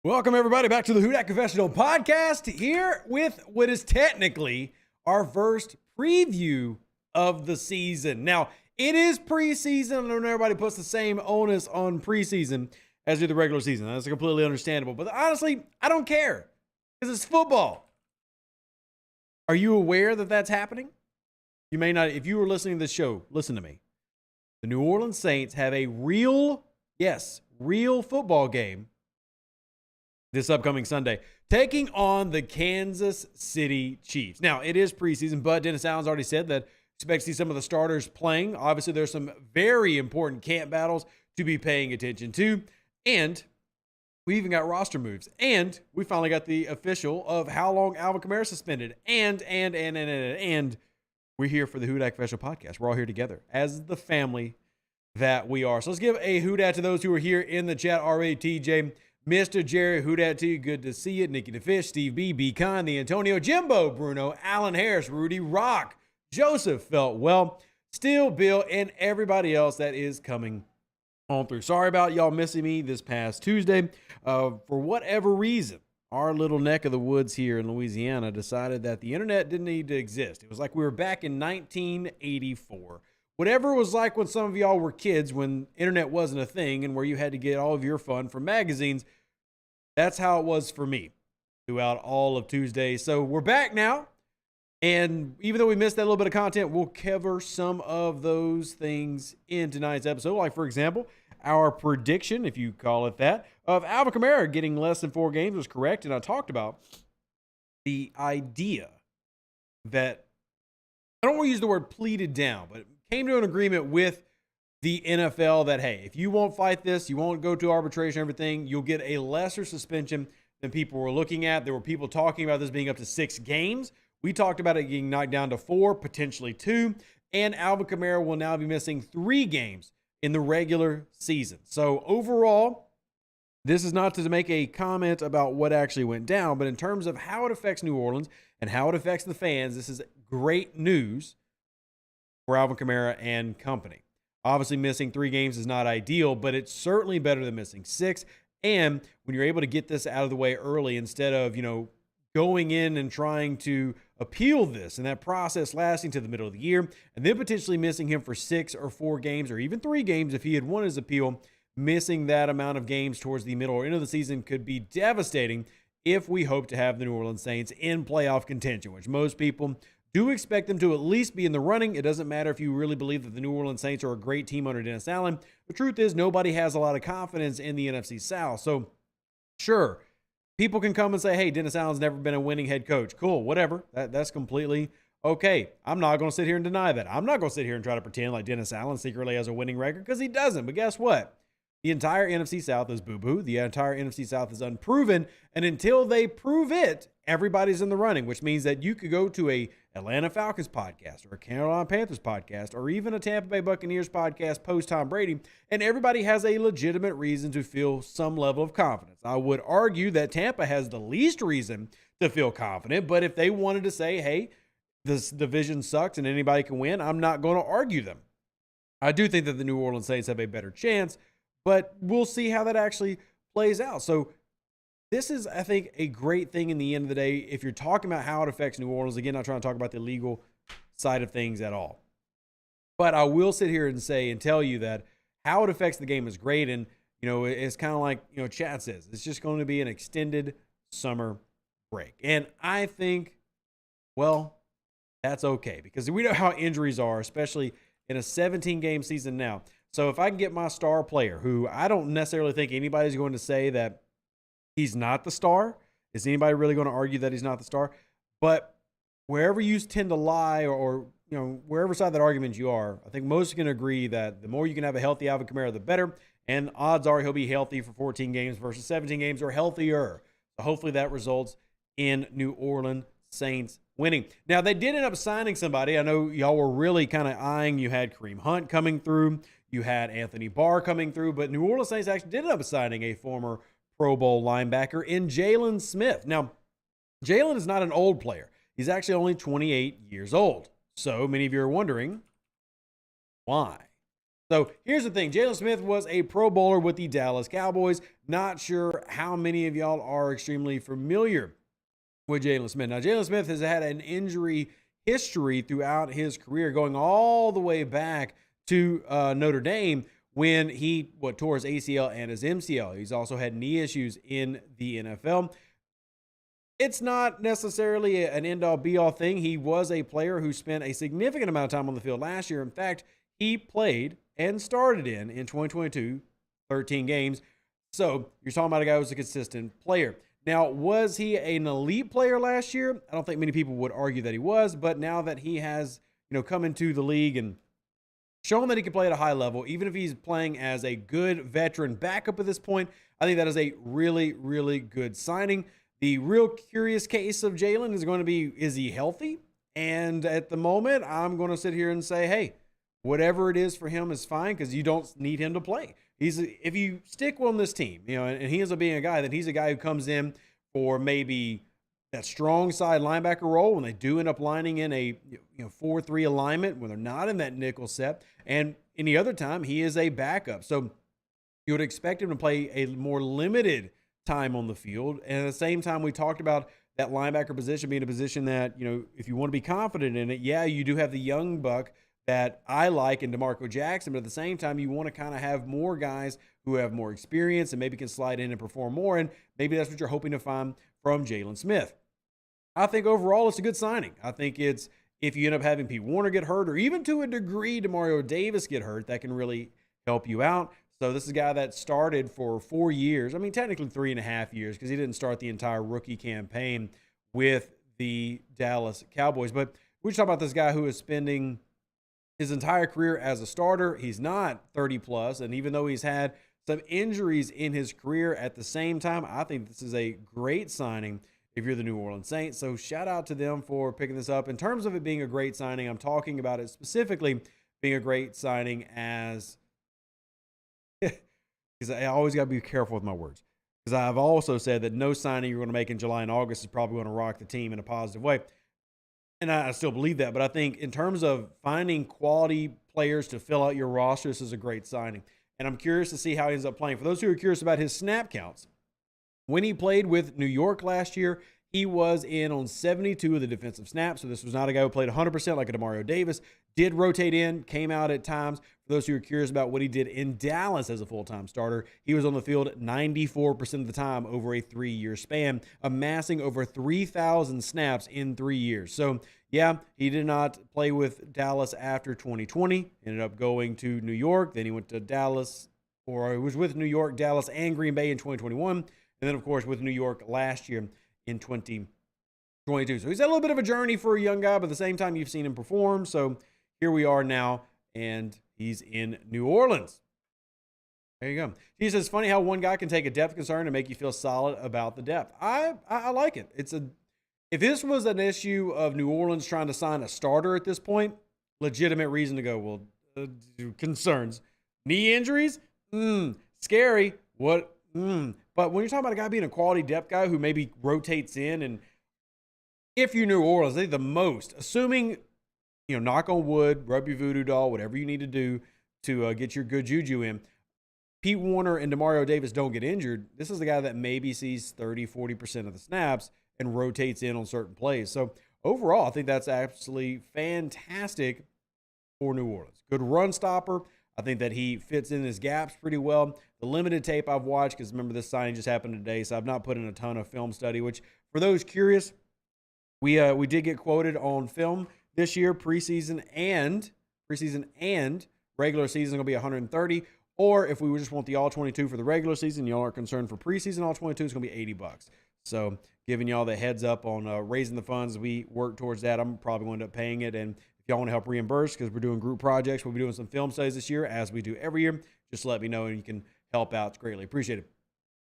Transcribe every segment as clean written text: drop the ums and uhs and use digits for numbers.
Welcome, everybody, back to the Confessional podcast, here with what is technically our first preview of the season. Now, it is preseason. I know everybody puts the same onus on preseason as do the regular season. That's completely understandable. But honestly, I don't care because it's football. Are you aware that that's happening? You may not. If you were listening to this show, listen to me. The New Orleans Saints have a real football game this upcoming Sunday, taking on the Kansas City Chiefs. Now, it is preseason, but Dennis Allen's already said that expect to see some of the starters playing. Obviously, there's some very important camp battles to be paying attention to, and we even got roster moves, and we finally got the official of how long Alvin Kamara suspended, and we're here for the Confessional podcast. We're all here together as the family that we are. So let's give a hoodat to those who are here in the chat already. TJ, Mr. Jerry, hoodat to you. Good to see you. Nikki the Fish, Steve B, Be Kind, the Antonio, Jimbo, Bruno, Alan Harris, Rudy Rock, Joseph Felt Well, Steel Bill, and everybody else that is coming on through. Sorry about y'all missing me this past Tuesday. For whatever reason, our little neck of the woods here in Louisiana decided that the internet didn't need to exist. It was like we were back in 1984. Whatever it was like when some of y'all were kids, when internet wasn't a thing and where you had to get all of your fun from magazines, that's how it was for me throughout all of Tuesday. So we're back now. And even though we missed that little bit of content, we'll cover some of those things in tonight's episode. Like, for example, our prediction, if you call it that, of Alvin Kamara getting less than 4 games was correct. And I talked about the idea that, I don't want to use the word pleaded down, but came to an agreement with the NFL that, hey, if you won't fight this, you won't go to arbitration, everything, you'll get a lesser suspension than people were looking at. There were people talking about this being up to 6 games. We talked about it getting knocked down to 4, potentially 2, and Alvin Kamara will now be missing 3 games in the regular season. So overall, this is not to make a comment about what actually went down, but in terms of how it affects New Orleans and how it affects the fans, this is great news for Alvin Kamara and company. Obviously, missing 3 games is not ideal, but it's certainly better than missing 6. And when you're able to get this out of the way early instead of, going in and trying to appeal this and that process lasting to the middle of the year and then potentially missing him for 6 or 4 games or even 3 games if he had won his appeal, missing that amount of games towards the middle or end of the season could be devastating if we hope to have the New Orleans Saints in playoff contention, which most people do expect them to at least be in the running. It doesn't matter if you really believe that the New Orleans Saints are a great team under Dennis Allen. The truth is nobody has a lot of confidence in the NFC South. So sure, people can come and say, hey, Dennis Allen's never been a winning head coach. Cool, whatever. That's completely okay. I'm not going to sit here and deny that. I'm not going to sit here and try to pretend like Dennis Allen secretly has a winning record because he doesn't. But guess what? The entire NFC South is boo-boo. The entire NFC South is unproven. And until they prove it, everybody's in the running, which means that you could go to a Atlanta Falcons podcast or a Carolina Panthers podcast or even a Tampa Bay Buccaneers podcast post-Tom Brady, and everybody has a legitimate reason to feel some level of confidence. I would argue that Tampa has the least reason to feel confident, but if they wanted to say, hey, this division sucks and anybody can win, I'm not going to argue them. I do think that the New Orleans Saints have a better chance, but we'll see how that actually plays out. So this is, I think, a great thing in the end of the day. If you're talking about how it affects New Orleans, again, not trying to talk about the legal side of things at all. But I will sit here and say and tell you that how it affects the game is great. And, it's kind of like, Chad says, it's just going to be an extended summer break. And I think, well, that's okay because we know how injuries are, especially in a 17-game season now. So if I can get my star player, who I don't necessarily think anybody's going to say that he's not the star. Is anybody really going to argue that he's not the star? But wherever you tend to lie or wherever side of that argument you are, I think most can agree that the more you can have a healthy Alvin Kamara, the better. And odds are he'll be healthy for 14 games versus 17 games or healthier. So hopefully that results in New Orleans Saints winning. Now, they did end up signing somebody. I know y'all were really kind of eyeing. You had Kareem Hunt coming through. You had Anthony Barr coming through. But New Orleans Saints actually did end up signing a former Pro Bowl linebacker in Jalen Smith. Now, Jaylon is not an old player. He's actually only 28 years old. So many of you are wondering, why? So here's the thing. Jalen Smith was a Pro Bowler with the Dallas Cowboys. Not sure how many of y'all are extremely familiar with Jalen Smith. Now, Jalen Smith has had an injury history throughout his career, going all the way back to Notre Dame when he tore his ACL and his MCL. He's also had knee issues in the NFL. It's not necessarily an end-all, be-all thing. He was a player who spent a significant amount of time on the field last year. In fact, he played and started in 2022, 13 games. So you're talking about a guy who's a consistent player. Now, was he an elite player last year? I don't think many people would argue that he was, but now that he has, come into the league and shown that he can play at a high level, even if he's playing as a good veteran backup at this point, I think that is a really, really good signing. The real curious case of Jaylon is going to be, is he healthy? And at the moment, I'm going to sit here and say, hey, whatever it is for him is fine because you don't need him to play. If you stick on this team, and he ends up being a guy, then he's a guy who comes in for maybe that strong side linebacker role when they do end up lining in a 4-3 alignment when they're not in that nickel set. And any other time, he is a backup. So you would expect him to play a more limited time on the field. And at the same time, we talked about that linebacker position being a position that, if you want to be confident in it, yeah, you do have the young buck that I like in DeMarco Jackson, but at the same time, you want to kind of have more guys who have more experience and maybe can slide in and perform more, and maybe that's what you're hoping to find from Jalen Smith. I think overall it's a good signing. I think it's, if you end up having Pete Warner get hurt, or even to a degree Demario Davis get hurt, that can really help you out. So this is a guy that started for 4 years. I mean, technically 3.5 years because he didn't start the entire rookie campaign with the Dallas Cowboys. But we're talking about this guy who is spending his entire career as a starter. He's not 30 plus. And even though he's had some injuries in his career at the same time, I think this is a great signing if you're the New Orleans Saints. So shout out to them for picking this up. In terms of it being a great signing, I'm talking about it specifically being a great signing as, because I always got to be careful with my words. Because I've also said that no signing you're going to make in July and August is probably going to rock the team in a positive way. And I still believe that. But I think in terms of finding quality players to fill out your roster, this is a great signing. And I'm curious to see how he ends up playing. For those who are curious about his snap counts, when he played with New York last year, he was in on 72 of the defensive snaps. So this was not a guy who played 100% like a Demario Davis. Did rotate in, came out at times. For those who are curious about what he did in Dallas as a full-time starter, he was on the field 94% of the time over a 3-year span, amassing over 3,000 snaps in 3 years. So, yeah, he did not play with Dallas after 2020. Ended up going to New York. Then he went to Dallas, or he was with New York, Dallas, and Green Bay in 2021. And then, of course, with New York last year in 2022. So he's had a little bit of a journey for a young guy, but at the same time, you've seen him perform. So here we are now, and he's in New Orleans. There you go. He says, funny how one guy can take a depth concern and make you feel solid about the depth. I like it. If this was an issue of New Orleans trying to sign a starter at this point, legitimate reason to go, well, concerns. Knee injuries? Scary. What? But when you're talking about a guy being a quality depth guy who maybe rotates in, and if you're New Orleans, they the most, assuming, knock on wood, rub your voodoo doll, whatever you need to do to get your good juju in, Pete Warner and Demario Davis don't get injured, this is the guy that maybe sees 30, 40% of the snaps and rotates in on certain plays. So overall, I think that's absolutely fantastic for New Orleans. Good run stopper. I think that he fits in his gaps pretty well. The limited tape I've watched, because remember this signing just happened today, so I've not put in a ton of film study, which for those curious, we did get quoted on film this year, preseason and regular season going to be 130. Or if we just want the all 22 for the regular season, y'all aren't concerned for preseason all 22, it's going to be $80. So giving y'all the heads up on raising the funds, we work towards that. I'm probably going to end up paying it. And if y'all want to help reimburse, because we're doing group projects, we'll be doing some film studies this year, as we do every year. Just let me know and you can help out. It's greatly appreciated.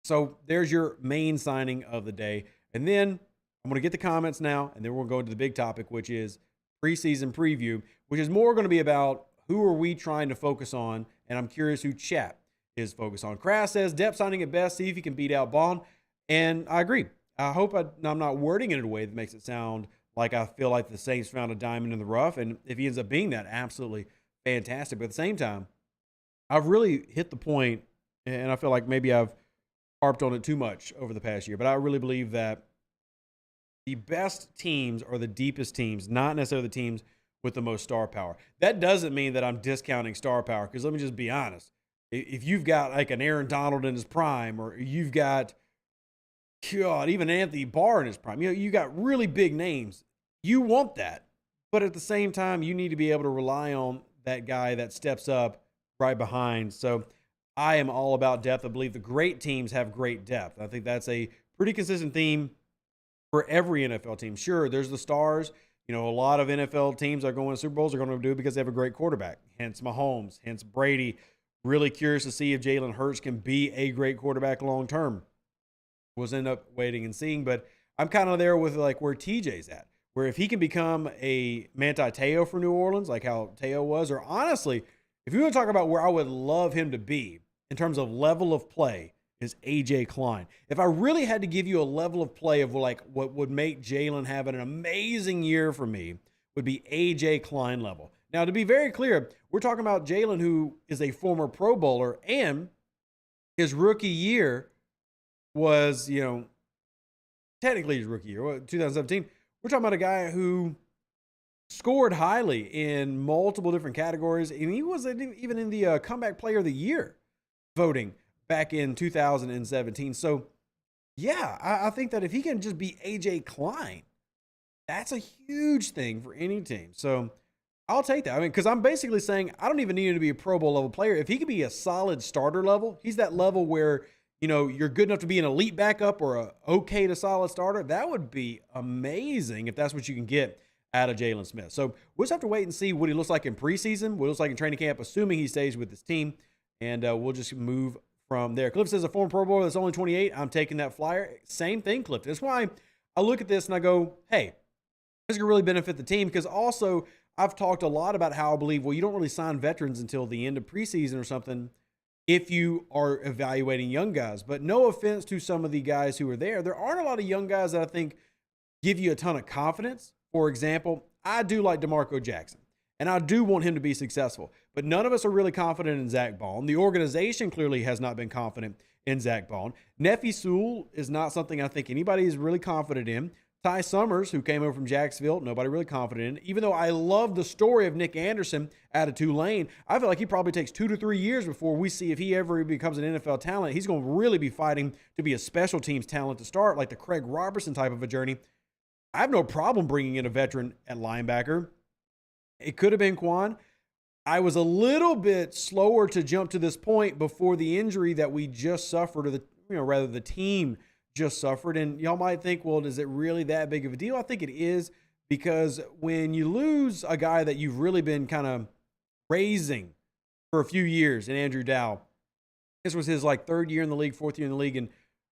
So there's your main signing of the day. And then I'm going to get the comments now, and then we're going to go into the big topic, which is preseason preview, which is more going to be about who are we trying to focus on, and I'm curious who chat is focused on. Crass says, depth signing at best, see if he can beat out Bond. And I agree. I hope I'm not wording it in a way that makes it sound like I feel like the Saints found a diamond in the rough. And if he ends up being that, absolutely fantastic. But at the same time, I've really hit the point, and I feel like maybe I've harped on it too much over the past year, but I really believe that the best teams are the deepest teams, not necessarily the teams with the most star power. That doesn't mean that I'm discounting star power, because let me just be honest. If you've got like an Aaron Donald in his prime, or you've got, God, even Anthony Barr in his prime, you got really big names. You want that. But at the same time, you need to be able to rely on that guy that steps up right behind. So I am all about depth. I believe the great teams have great depth. I think that's a pretty consistent theme for every NFL team. Sure, there's the stars. A lot of NFL teams are going to Super Bowls are going to do it because they have a great quarterback. Hence Mahomes, hence Brady. Really curious to see if Jalen Hurts can be a great quarterback long term. We'll end up waiting and seeing, but I'm kind of there with like where TJ's at, where if he can become a Manti Te'o for New Orleans, like how Te'o was, or honestly, if you want to talk about where I would love him to be in terms of level of play, is AJ Klein. If I really had to give you a level of play of like what would make Jaylon have an amazing year for me, would be AJ Klein level. Now, to be very clear, we're talking about Jaylon, who is a former Pro Bowler, and his rookie year was, technically his rookie year, 2017. We're talking about a guy who scored highly in multiple different categories, and he was even in the Comeback Player of the Year voting back in 2017. So, yeah, I think that if he can just be AJ Klein, that's a huge thing for any team. So, I'll take that. I mean, because I'm basically saying I don't even need him to be a Pro Bowl level player. If he could be a solid starter level, he's that level where, you're good enough to be an elite backup or a okay to solid starter. That would be amazing if that's what you can get out of Jalen Smith. So we'll just have to wait and see what he looks like in preseason, what he looks like in training camp, assuming he stays with his team, and we'll just move from there. Cliff says a former Pro Bowler that's only 28. I'm taking that flyer. Same thing, Cliff. That's why I look at this and I go, hey, this could really benefit the team, because also I've talked a lot about how I believe, well, you don't really sign veterans until the end of preseason or something if you are evaluating young guys. But no offense to some of the guys who are there aren't a lot of young guys that I think give you a ton of confidence. For example, I do like DeMarco Jackson, and I do want him to be successful. But none of us are really confident in Zach Bond. The organization clearly has not been confident in Zach Bond. Nefi Sewell is not something I think anybody is really confident in. Ty Summers, who came over from Jacksonville, nobody really confident in. Even though I love the story of Nick Anderson out of Tulane, I feel like he probably takes 2 to 3 years before we see if he ever becomes an NFL talent. He's going to really be fighting to be a special teams talent to start, like the Craig Robertson type of a journey. I have no problem bringing in a veteran at linebacker. It could have been Quan. I was a little bit slower to jump to this point before the injury that we just suffered, or the team just suffered. And y'all might think, well, is it really that big of a deal? I think it is, because when you lose a guy that you've really been kind of raising for a few years in Andrew Dow, this was his like 3rd year in the league, 4th year in the league, and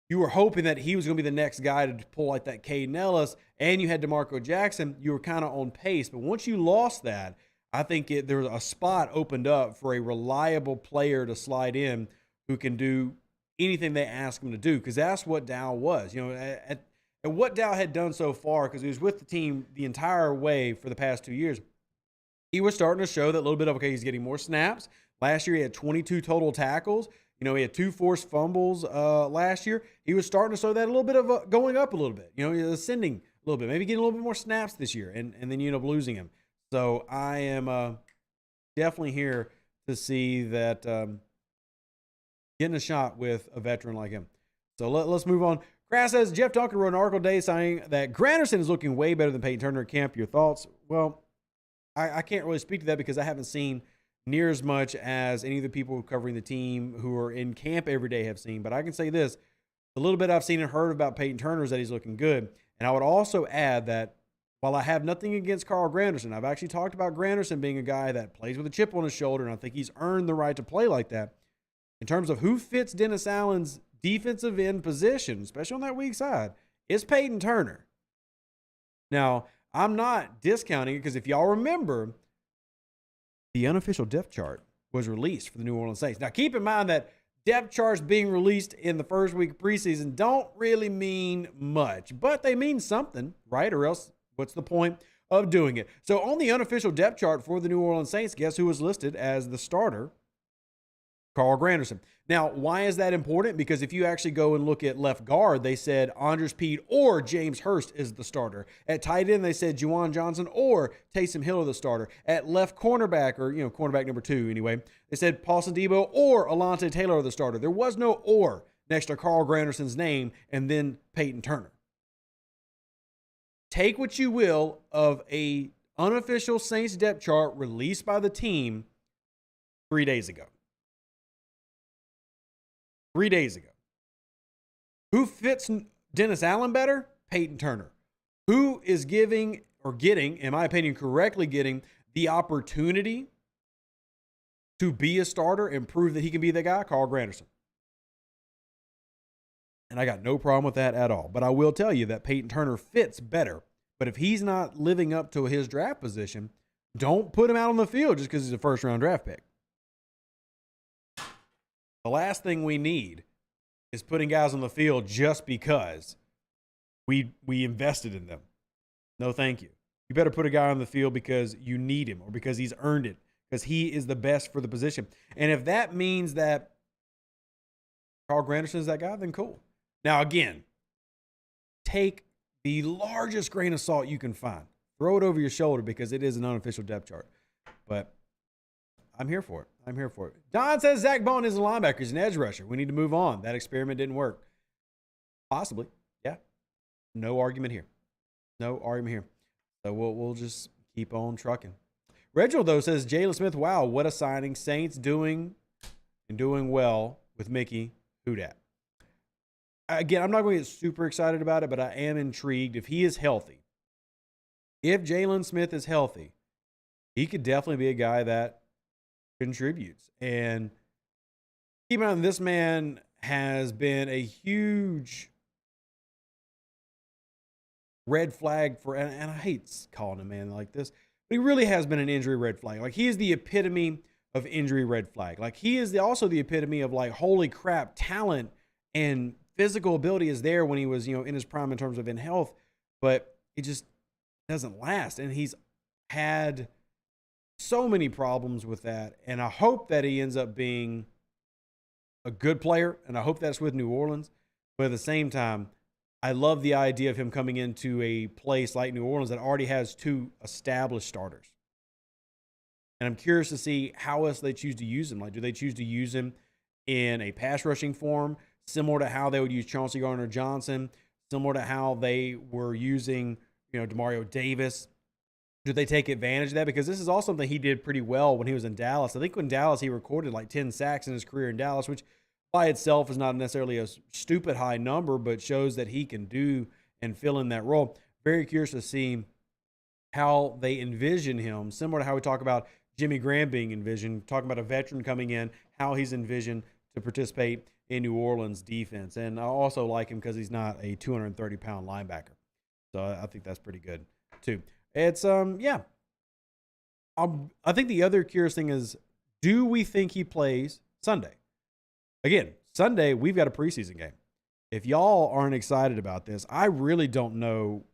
you were hoping that he was going to be the next guy to pull like that Caden Ellis, and you had DeMarco Jackson, you were kind of on pace. But once you lost that, I think there was a spot opened up for a reliable player to slide in who can do anything they ask him to do, because that's what Dow was. At what Dow had done so far, because he was with the team the entire way for the past 2 years, he was starting to show that little bit of, okay, he's getting more snaps. Last year, he had 22 total tackles. He had 2 forced fumbles last year. He was starting to show that a little bit of going up a little bit. He was ascending a little bit, maybe getting a little bit more snaps this year, and then you end up losing him. So I am definitely here to see that getting a shot with a veteran like him. So let's move on. Grass says, Jeff Duncan wrote an article today saying that Granderson is looking way better than Peyton Turner at camp. Your thoughts? Well, I can't really speak to that because I haven't seen near as much as any of the people covering the team who are in camp every day have seen. But I can say this, the little bit I've seen and heard about Peyton Turner is that he's looking good. And I would also add that while I have nothing against Carl Granderson, I've actually talked about Granderson being a guy that plays with a chip on his shoulder, and I think he's earned the right to play like that. In terms of who fits Dennis Allen's defensive end position, especially on that weak side, it's Peyton Turner. Now, I'm not discounting it because if y'all remember, the unofficial depth chart was released for the New Orleans Saints. Now, keep in mind that depth charts being released in the first week of preseason don't really mean much, but they mean something, right? Or else, what's the point of doing it? So on the unofficial depth chart for the New Orleans Saints, guess who was listed as the starter Carl Granderson. Now, why is that important? Because if you actually go and look at left guard, they said Andres Pede or James Hurst is the starter. At tight end, they said Juwan Johnson or Taysom Hill are the starter. At left cornerback, or cornerback number 2 anyway, they said Paulson Debo or Alontae Taylor are the starter. There was no or next to Carl Granderson's name and then Peyton Turner. Take what you will of a unofficial Saints depth chart released by the team 3 days ago. 3 days ago. Who fits Dennis Allen better? Peyton Turner. Who is giving or getting, in my opinion, correctly getting the opportunity to be a starter and prove that he can be the guy? Carl Granderson. And I got no problem with that at all. But I will tell you that Peyton Turner fits better. But if he's not living up to his draft position, don't put him out on the field just because he's a first-round draft pick. The last thing we need is putting guys on the field just because we invested in them. No, thank you. You better put a guy on the field because you need him or because he's earned it, because he is the best for the position. And if that means that Carl Granderson is that guy, then cool. Now, again, take the largest grain of salt you can find. Throw it over your shoulder because it is an unofficial depth chart. But I'm here for it. I'm here for it. Don says Zach Bone is a linebacker. He's an edge rusher. We need to move on. That experiment didn't work. Possibly. Yeah. No argument here. No argument here. So we'll just keep on trucking. Reginald, though, says Jalen Smith, wow, what a signing. Saints doing well with Mickey. Who dat? Again, I'm not going to get super excited about it, but I am intrigued. If he is healthy, if Jalen Smith is healthy, he could definitely be a guy that contributes. And keep in mind, this man has been a huge red flag for, and I hate calling a man like this, but he really has been an injury red flag. Like, he is the epitome of injury red flag. Like, he is also the epitome of, like, holy crap, talent and physical ability is there when he was, in his prime in terms of in health, but it just doesn't last. And he's had so many problems with that. And I hope that he ends up being a good player, and I hope that's with New Orleans. But at the same time, I love the idea of him coming into a place like New Orleans that already has 2 established starters. And I'm curious to see how else they choose to use him. Like, do they choose to use him in a pass rushing form, similar to how they would use Chauncey Gardner-Johnson, similar to how they were using, Demario Davis? Do they take advantage of that? Because this is also something he did pretty well when he was in Dallas. I think when Dallas, he recorded like 10 sacks in his career in Dallas, which by itself is not necessarily a stupid high number, but shows that he can do and fill in that role. Very curious to see how they envision him, similar to how we talk about Jimmy Graham being envisioned, talking about a veteran coming in, how he's envisioned to participate in New Orleans defense. And I also like him because he's not a 230-pound linebacker. So I think that's pretty good too. It's, yeah. I think the other curious thing is, do we think he plays Sunday? Again, Sunday, we've got a preseason game. If y'all aren't excited about this, I really don't know.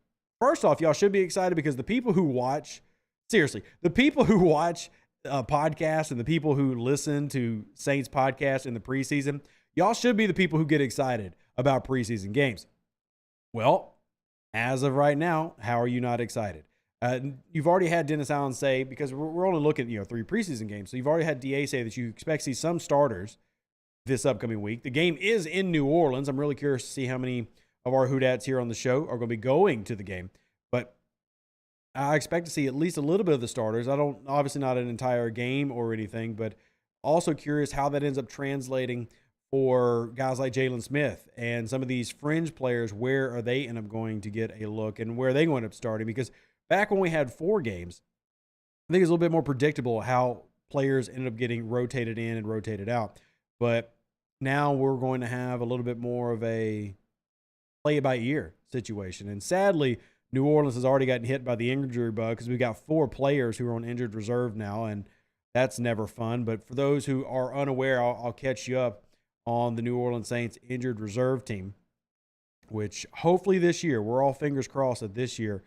First off, y'all should be excited because the people who watch, seriously, the people who watch podcasts and the people who listen to Saints podcasts in the preseason, y'all should be the people who get excited about preseason games. Well, as of right now, how are you not excited? You've already had Dennis Allen say, because we're only looking at 3 preseason games, so you've already had DA say that you expect to see some starters this upcoming week. The game is in New Orleans. I'm really curious to see how many of our Whodats here on the show are going to be going to the game. But I expect to see at least a little bit of the starters. I don't, obviously not an entire game or anything, but also curious how that ends up translating for guys like Jalen Smith and some of these fringe players. Where are they end up going to get a look, and where are they going to end up starting? Because back when we had 4 games, I think it's a little bit more predictable how players ended up getting rotated in and rotated out. But now we're going to have a little bit more of a play-it-by-ear situation. And sadly, New Orleans has already gotten hit by the injury bug because we've got 4 players who are on injured reserve now, and that's never fun. But for those who are unaware, I'll catch you up on the New Orleans Saints injured reserve team, which hopefully this year, we're all fingers crossed that this year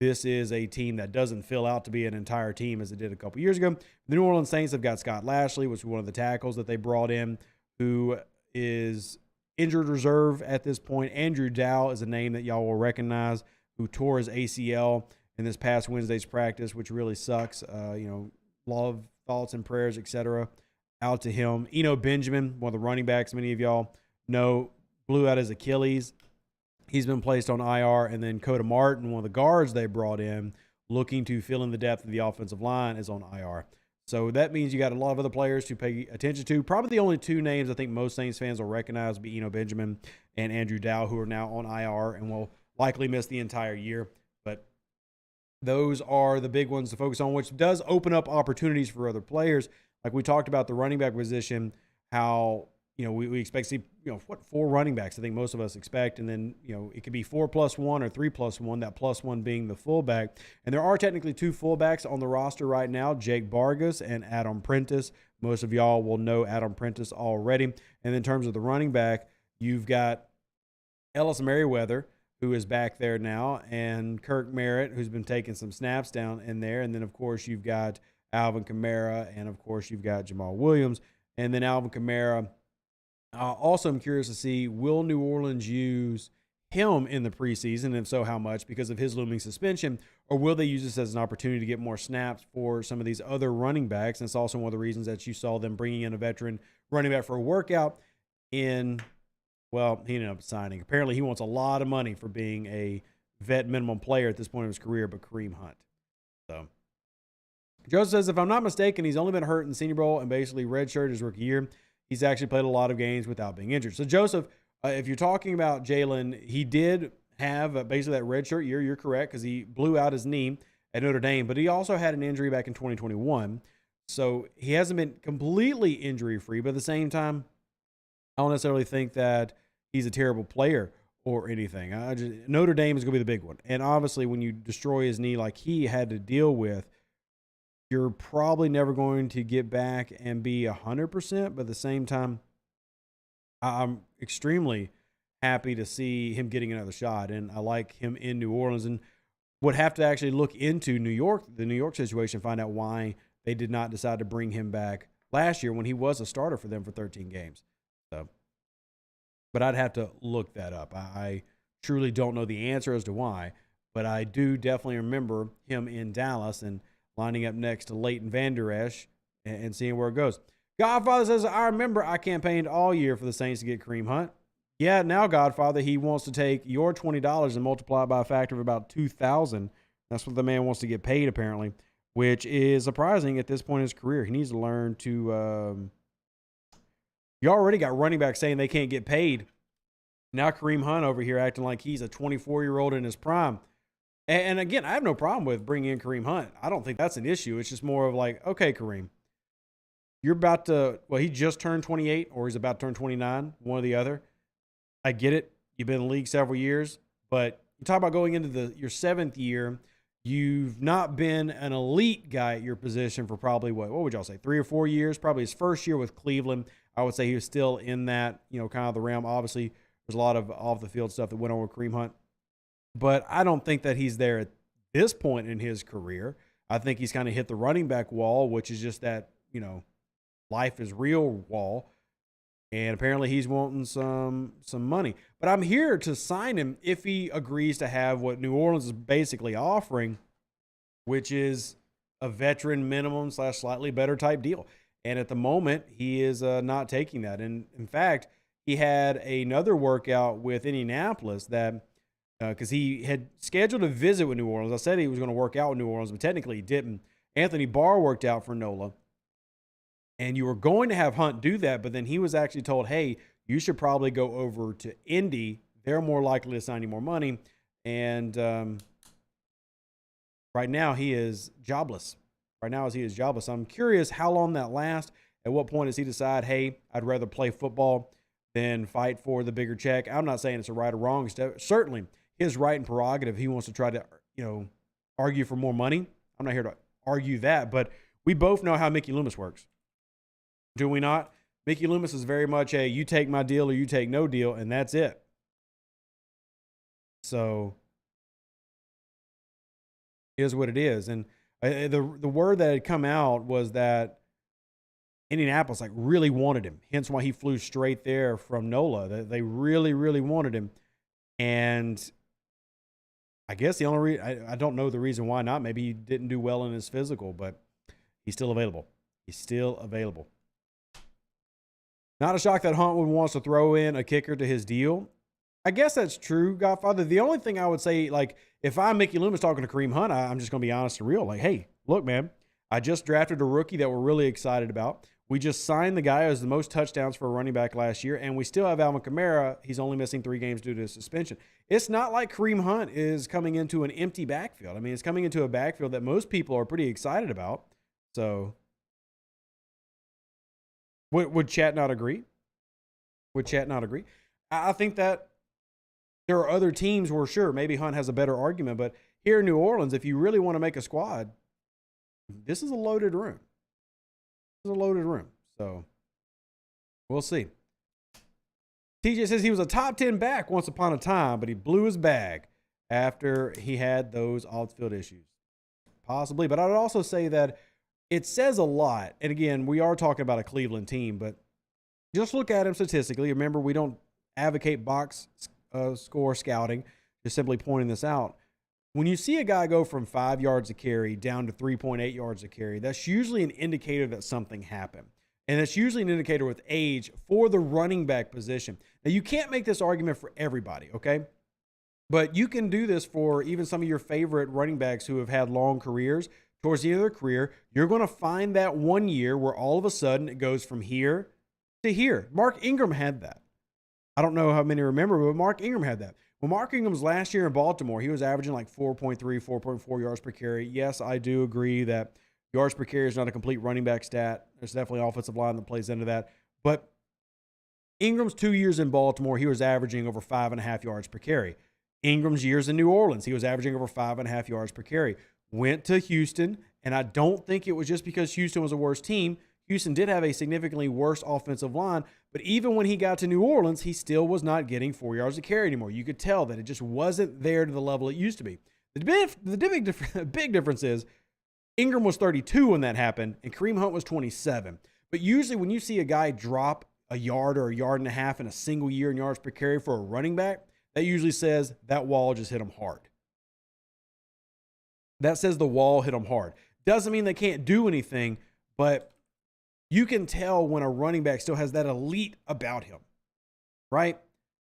this is a team that doesn't fill out to be an entire team as it did a couple years ago. The New Orleans Saints have got Scott Lashley, which is one of the tackles that they brought in, who is injured reserve at this point. Andrew Dow is a name that y'all will recognize, who tore his ACL in this past Wednesday's practice, which really sucks. Love, thoughts, and prayers, etc., out to him. Eno Benjamin, one of the running backs many of y'all know, blew out his Achilles. He's been placed on IR. And then Coda Martin, one of the guards they brought in, looking to fill in the depth of the offensive line, is on IR. So that means you got a lot of other players to pay attention to. Probably the only two names I think most Saints fans will recognize will be Eno Benjamin and Andrew Dow, who are now on IR and will likely miss the entire year. But those are the big ones to focus on, which does open up opportunities for other players. Like we talked about the running back position, how we expect to see, 4 running backs, I think most of us expect. And then, it could be 4+1 or 3+1, that +1 being the fullback. And there are technically 2 fullbacks on the roster right now, Jake Vargas and Adam Prentice. Most of y'all will know Adam Prentice already. And then in terms of the running back, you've got Ellis Merriweather, who is back there now, and Kirk Merritt, who's been taking some snaps down in there. And then, of course, you've got Alvin Kamara, and, of course, you've got Jamal Williams. And then Alvin Kamara, also I'm curious to see, will New Orleans use him in the preseason, and if so, how much, because of his looming suspension, or will they use this as an opportunity to get more snaps for some of these other running backs? And it's also one of the reasons that you saw them bringing in a veteran running back for a workout in, well, he ended up signing. Apparently he wants a lot of money for being a vet minimum player at this point of his career, but Kareem Hunt. So Joseph says, if I'm not mistaken, he's only been hurt in the Senior Bowl and basically redshirted his rookie year. He's actually played a lot of games without being injured. So, Joseph, if you're talking about Jaylon, he did have basically that redshirt year. You're correct, because he blew out his knee at Notre Dame, but he also had an injury back in 2021. So he hasn't been completely injury-free, but at the same time, I don't necessarily think that he's a terrible player or anything. Notre Dame is going to be the big one. And obviously, when you destroy his knee like he had to deal with, you're probably never going to get back and be 100%, but at the same time, I'm extremely happy to see him getting another shot, and I like him in New Orleans, and would have to actually look into New York, the New York situation, find out why they did not decide to bring him back last year when he was a starter for them for 13 games. So, but I'd have to look that up. I truly don't know the answer as to why, but I do definitely remember him in Dallas and lining up next to Leighton Vander Esch and seeing where it goes. Godfather says, I remember I campaigned all year for the Saints to get Kareem Hunt. Yeah, now, Godfather, he wants to take your $20 and multiply it by a factor of about 2,000. That's what the man wants to get paid, apparently, which is surprising at this point in his career. He needs to learn to you already got running backs saying they can't get paid. Now Kareem Hunt over here acting like he's a 24-year-old in his prime. And again, I have no problem with bringing in Kareem Hunt. I don't think that's an issue. It's just more of like, okay, Kareem, you're about to, well, he just turned 28 or he's about to turn 29, one or the other. I get it. You've been in the league several years, but you talk about going into your 7th year. You've not been an elite guy at your position for probably, what would y'all say, 3 or 4 years? Probably his first year with Cleveland. I would say he was still in that, kind of the realm. Obviously, there's a lot of off-the-field stuff that went on with Kareem Hunt. But I don't think that he's there at this point in his career. I think he's kind of hit the running back wall, which is just that, life is real wall. And apparently he's wanting some money. But I'm here to sign him if he agrees to have what New Orleans is basically offering, which is a veteran minimum / slightly better type deal. And at the moment, he is not taking that. And in fact, he had another workout with Indianapolis that because he had scheduled a visit with New Orleans. I said he was going to work out with New Orleans, but technically he didn't. Anthony Barr worked out for NOLA. And you were going to have Hunt do that, but then he was actually told, hey, you should probably go over to Indy. They're more likely to sign you more money. And right now he is jobless. I'm curious how long that lasts. At what point does he decide, hey, I'd rather play football than fight for the bigger check? I'm not saying it's a right or wrong. It's certainly his right and prerogative. He wants to try to, argue for more money. I'm not here to argue that, but we both know how Mickey Loomis works. Do we not? Mickey Loomis is very much a you take my deal or you take no deal, and that's it. So is what it is. And the word that had come out was that Indianapolis like really wanted him. Hence why he flew straight there from NOLA. They really, really wanted him. And I guess the only reason, I don't know the reason why not. Maybe he didn't do well in his physical, but he's still available. He's still available. Not a shock that Hunt would wants to throw in a kicker to his deal. I guess that's true, Godfather. The only thing I would say, like, if I'm Mickey Loomis talking to Kareem Hunt, I'm just going to be honest and real. Like, hey, look, man, I just drafted a rookie that we're really excited about. We just signed the guy who has the most touchdowns for a running back last year, and we still have Alvin Kamara. He's only missing 3 games due to suspension. It's not like Kareem Hunt is coming into an empty backfield. I mean, it's coming into a backfield that most people are pretty excited about. So, would Chat not agree? Would Chat not agree? I think that there are other teams where, sure, maybe Hunt has a better argument, but here in New Orleans, if you really want to make a squad, this is a loaded room. This is a loaded room. So, we'll see. TJ says he was a top 10 back once upon a time, but he blew his bag after he had those off-field issues. Possibly, but I would also say that it says a lot. And again, we are talking about a Cleveland team, but just look at him statistically. Remember, we don't advocate box score scouting, just simply pointing this out. When you see a guy go from 5 yards a carry down to 3.8 yards a carry, that's usually an indicator that something happened. And that's usually an indicator with age for the running back position. Now, you can't make this argument for everybody, okay? But you can do this for even some of your favorite running backs who have had long careers. Towards the end of their career, you're going to find that 1 year where all of a sudden it goes from here to here. Mark Ingram had that. I don't know how many remember, but Mark Ingram had that. Well, Mark Ingram's last year in Baltimore, he was averaging like 4.3, 4.4 yards per carry. Yes, I do agree that yards per carry is not a complete running back stat. There's definitely offensive line that plays into that. But Ingram's 2 years in Baltimore, he was averaging over 5.5 yards per carry. Ingram's years in New Orleans, he was averaging over 5.5 yards per carry. Went to Houston, and I don't think it was just because Houston was a worse team. Houston did have a significantly worse offensive line, but even when he got to New Orleans, he still was not getting 4 yards a carry anymore. You could tell that it just wasn't there to the level it used to be. The big difference is Ingram was 32 when that happened, and Kareem Hunt was 27. But usually when you see a guy drop a yard or a yard and a half in a single year in yards per carry for a running back, that usually says that wall just hit him hard. That says the wall hit them hard. Doesn't mean they can't do anything, but you can tell when a running back still has that elite about him, right?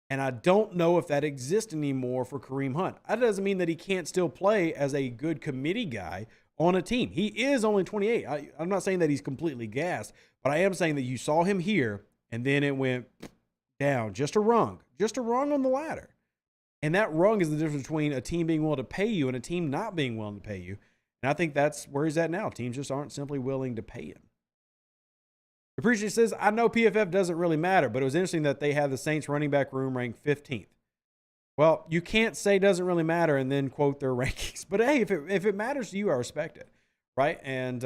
And I don't know if that exists anymore for Kareem Hunt. That doesn't mean that he can't still play as a good committee guy on a team. He is only 28. I'm not saying that he's completely gassed, but I am saying that you saw him here, and then it went down just a rung on the ladder. And that rung is the difference between a team being willing to pay you and a team not being willing to pay you. And I think that's where he's at now. Teams just aren't simply willing to pay him. Appreciate says, I know PFF doesn't really matter, but it was interesting that they had the Saints running back room ranked 15th. Well, you can't say doesn't really matter and then quote their rankings. But hey, if it matters to you, I respect it, right? And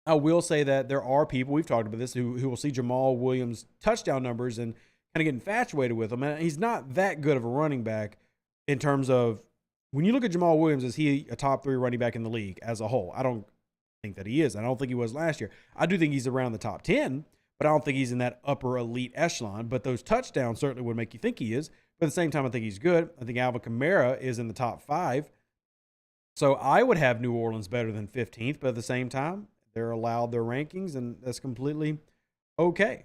I will say that there are people, we've talked about this, who will see Jamal Williams' touchdown numbers and kind of get infatuated with him. And he's not that good of a running back in terms of, when you look at Jamal Williams, is he a top 3 running back in the league as a whole? I don't think that he is. I don't think he was last year. I do think he's around the top 10, but I don't think he's in that upper elite echelon. But those touchdowns certainly would make you think he is. But at the same time, I think he's good. I think Alvin Kamara is in the top 5. So I would have New Orleans better than 15th, but at the same time, they're allowed their rankings, and that's completely okay.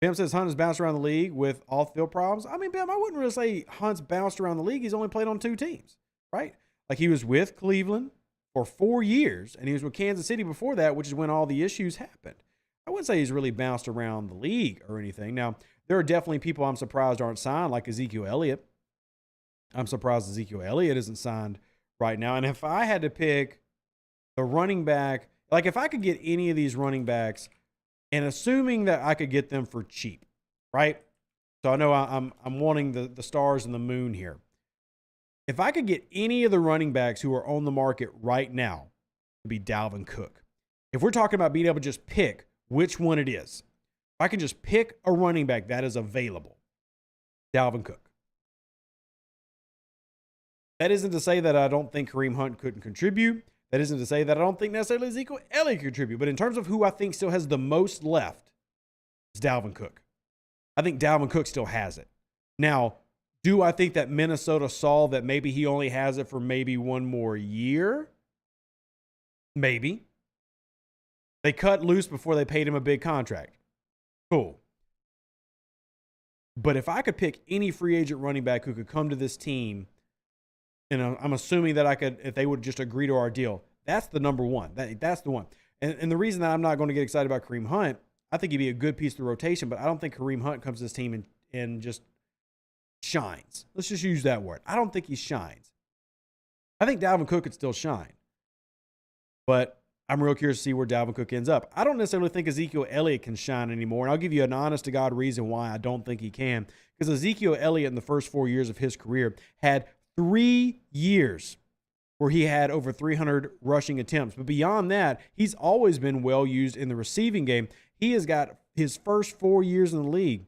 Bam says Hunt has bounced around the league with off-field problems. I mean, Bam, I wouldn't really say Hunt's bounced around the league. He's only played on 2 teams, right? Like, he was with Cleveland for 4 years, and he was with Kansas City before that, which is when all the issues happened. I wouldn't say he's really bounced around the league or anything. Now, there are definitely people I'm surprised aren't signed, like Ezekiel Elliott. I'm surprised Ezekiel Elliott isn't signed right now. And if I had to pick the running back, like if I could get any of these running backs, and assuming that I could get them for cheap, right? So I know I'm wanting the stars and the moon here. If I could get any of the running backs who are on the market right now, it'd be Dalvin Cook. If we're talking about being able to just pick which one it is, if I can just pick a running back that is available, Dalvin Cook. That isn't to say that I don't think Kareem Hunt couldn't contribute. That isn't to say that I don't think necessarily Ezekiel Elliott could contribute. But in terms of who I think still has the most left, it's Dalvin Cook. I think Dalvin Cook still has it. Now, do I think that Minnesota saw that maybe he only has it for maybe one more year? Maybe. They cut loose before they paid him a big contract. Cool. But if I could pick any free agent running back who could come to this team, and I'm assuming that I could, if they would just agree to our deal, that's the number one. That's the one. And the reason that I'm not going to get excited about Kareem Hunt, I think he'd be a good piece of the rotation, but I don't think Kareem Hunt comes to this team and just shines. Let's just use that word. I don't think he shines. I think Dalvin Cook could still shine. But I'm real curious to see where Dalvin Cook ends up. I don't necessarily think Ezekiel Elliott can shine anymore, and I'll give you an honest-to-God reason why I don't think he can. Because Ezekiel Elliott in the first 4 years of his career had 3 years where he had over 300 rushing attempts. But beyond that, he's always been well used in the receiving game. He has got his first 4 years in the league,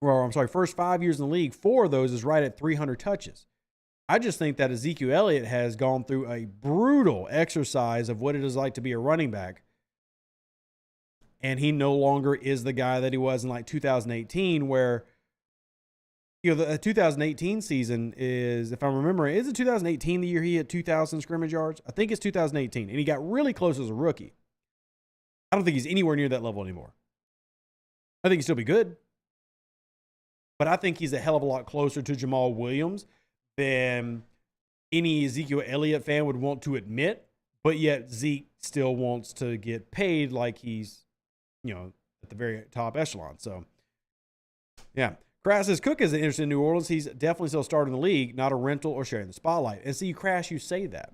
first 5 years in the league, 4 of those is right at 300 touches. I just think that Ezekiel Elliott has gone through a brutal exercise of what it is like to be a running back. And he no longer is the guy that he was in like 2018, where, the 2018 season is, if I'm remembering, is it 2018 the year he hit 2,000 scrimmage yards? I think it's 2018. And he got really close as a rookie. I don't think he's anywhere near that level anymore. I think he'd still be good. But I think he's a hell of a lot closer to Jamal Williams than any Ezekiel Elliott fan would want to admit, but yet Zeke still wants to get paid like he's, at the very top echelon. So, yeah. Crash says Cook isn't interested in New Orleans. He's definitely still starting the league, not a rental or sharing the spotlight. And see, Crash, you say that.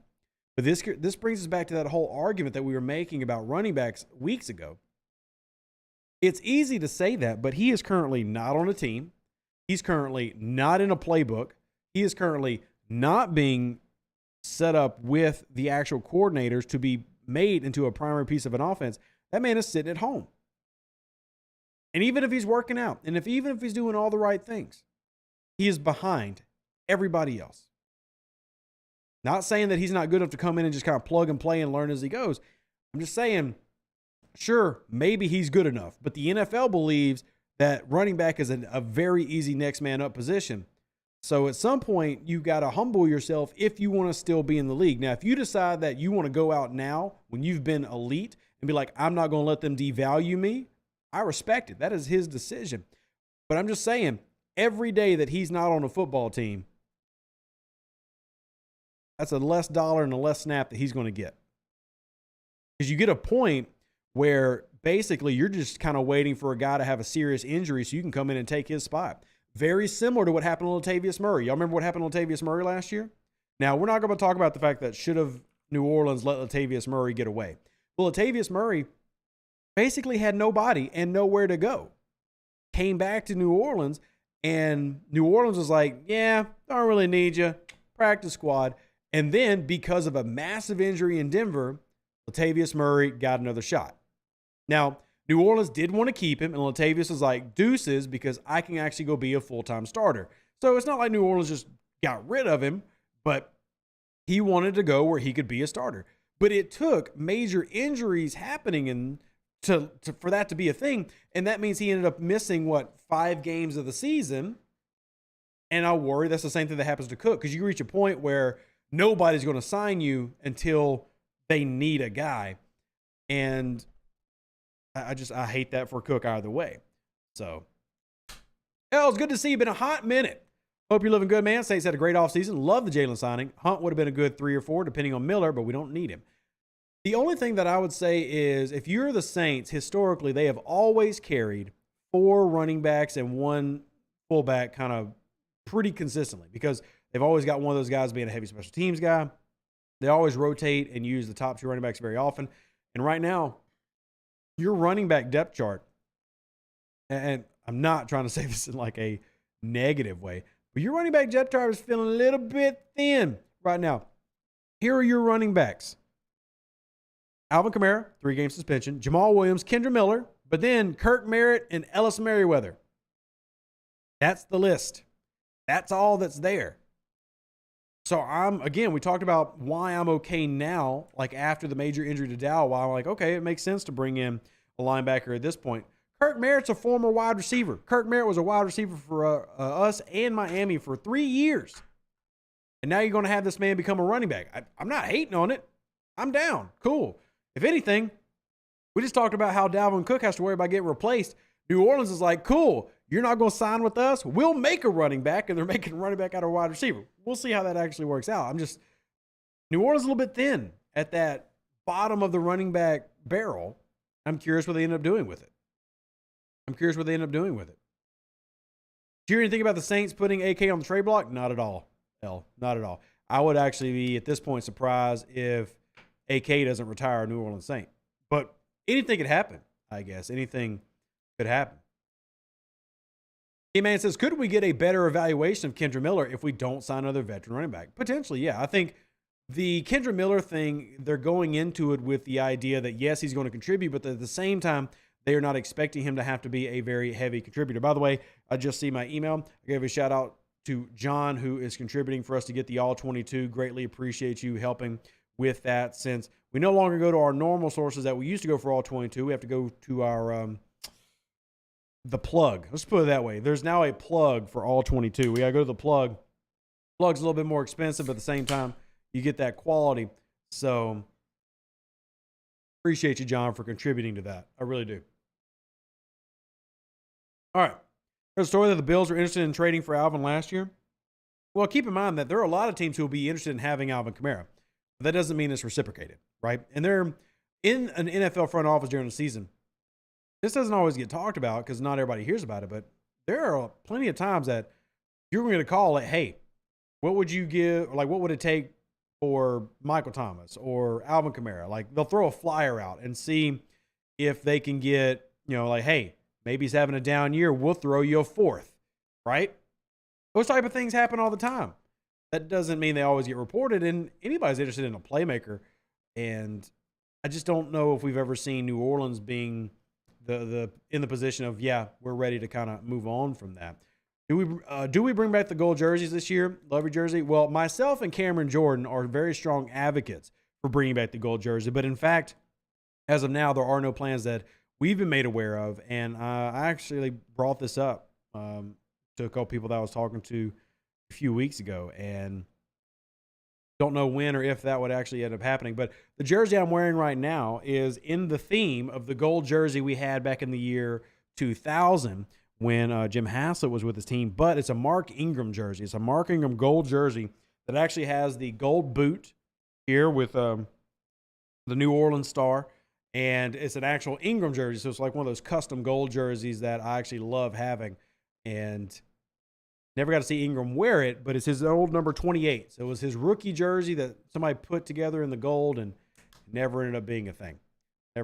But this brings us back to that whole argument that we were making about running backs weeks ago. It's easy to say that, but he is currently not on a team. He's currently not in a playbook. He is currently not being set up with the actual coordinators to be made into a primary piece of an offense. That man is sitting at home. And even if he's working out, and even if he's doing all the right things, he is behind everybody else. Not saying that he's not good enough to come in and just kind of plug and play and learn as he goes. I'm just saying, sure, maybe he's good enough. But the NFL believes that running back is a very easy next man up position. So at some point, you got to humble yourself if you want to still be in the league. Now, if you decide that you want to go out now when you've been elite and be like, I'm not going to let them devalue me, I respect it. That is his decision. But I'm just saying, every day that he's not on a football team, that's a less dollar and a less snap that he's going to get. Because you get a point where basically you're just kind of waiting for a guy to have a serious injury so you can come in and take his spot. Very similar to what happened to Latavius Murray. Y'all remember what happened to Latavius Murray last year? Now, we're not going to talk about the fact that should have New Orleans let Latavius Murray get away. Well, Latavius Murray basically had nobody and nowhere to go. Came back to New Orleans, and New Orleans was like, yeah, don't really need you. Practice squad. And then because of a massive injury in Denver, Latavius Murray got another shot. Now, New Orleans did want to keep him, and Latavius was like, deuces, because I can actually go be a full-time starter. So it's not like New Orleans just got rid of him, but he wanted to go where he could be a starter. But it took major injuries happening for that to be a thing, and that means he ended up missing, 5 games of the season. And I worry that's the same thing that happens to Cook, because you reach a point where nobody's going to sign you until they need a guy. And I hate that for Cook either way. So, it's good to see you. Been a hot minute. Hope you're living good, man. Saints had a great offseason. Love the Jaylon signing. Hunt would have been a good 3 or 4, depending on Miller, but we don't need him. The only thing that I would say is if you're the Saints, historically, they have always carried 4 running backs and 1 fullback kind of pretty consistently because they've always got one of those guys being a heavy special teams guy. They always rotate and use the top 2 running backs very often. And right now, your running back depth chart, and I'm not trying to say this in like a negative way, but your running back depth chart is feeling a little bit thin right now. Here are your running backs. Alvin Kamara, 3-game suspension. Jamal Williams, Kendra Miller, but then Kirk Merritt and Ellis Merriweather. That's the list. That's all that's there. So we talked about why I'm okay now, like after the major injury to Dow, why I'm like, okay, it makes sense to bring in a linebacker at this point. Kirk Merritt's a former wide receiver. Kirk Merritt was a wide receiver for us and Miami for 3 years. And now you're going to have this man become a running back. I'm not hating on it. I'm down. Cool. If anything, we just talked about how Dalvin Cook has to worry about getting replaced. New Orleans is like, cool, you're not going to sign with us. We'll make a running back, and they're making a running back out of a wide receiver. We'll see how that actually works out. New Orleans is a little bit thin at that bottom of the running back barrel. I'm curious what they end up doing with it. Do you hear anything about the Saints putting AK on the trade block? Not at all. Hell, not at all. I would actually be, at this point, surprised if AK doesn't retire a New Orleans Saint. But anything could happen, I guess. Anything could happen. E-Man says, could we get a better evaluation of Kendra Miller if we don't sign another veteran running back? Potentially, yeah. I think the Kendra Miller thing, they're going into it with the idea that, yes, he's going to contribute, but at the same time, they are not expecting him to have to be a very heavy contributor. By the way, I just see my email. I gave a shout out to John, who is contributing for us to get the All-22. Greatly appreciate you helping with that, since we no longer go to our normal sources that we used to go for All-22. We have to go to our the plug. Let's put it that way. There's now a plug for All-22. We got to go to the plug. Plug's a little bit more expensive, but at the same time, you get that quality. So appreciate you, John, for contributing to that. I really do. All right. There's a story that the Bills are interested in trading for Alvin last year. Well, keep in mind that there are a lot of teams who will be interested in having Alvin Kamara. But that doesn't mean it's reciprocated, right? And they're in an NFL front office during the season. This doesn't always get talked about because not everybody hears about it, but there are plenty of times that you're going to call it, hey, what would you give, like what would it take for Michael Thomas or Alvin Kamara? Like they'll throw a flyer out and see if they can get, like, hey, maybe he's having a down year. We'll throw you a fourth, right? Those type of things happen all the time. That doesn't mean they always get reported, and anybody's interested in a playmaker. And I just don't know if we've ever seen New Orleans being in the position of, yeah, we're ready to kind of move on from that. Do we bring back the gold jerseys this year? Love your jersey. Well, myself and Cameron Jordan are very strong advocates for bringing back the gold jersey. But in fact, as of now, there are no plans that we've been made aware of. And I actually brought this up to a couple people that I was talking to a few weeks ago, and don't know when or if that would actually end up happening. But the jersey I'm wearing right now is in the theme of the gold jersey we had back in the year 2000 when Jim Haslett was with his team. But it's a Mark Ingram jersey. It's a Mark Ingram gold jersey that actually has the gold boot here with the New Orleans star. And it's an actual Ingram jersey. So it's like one of those custom gold jerseys that I actually love having. And never got to see Ingram wear it, but it's his old number 28. So it was his rookie jersey that somebody put together in the gold and never ended up being a thing. So,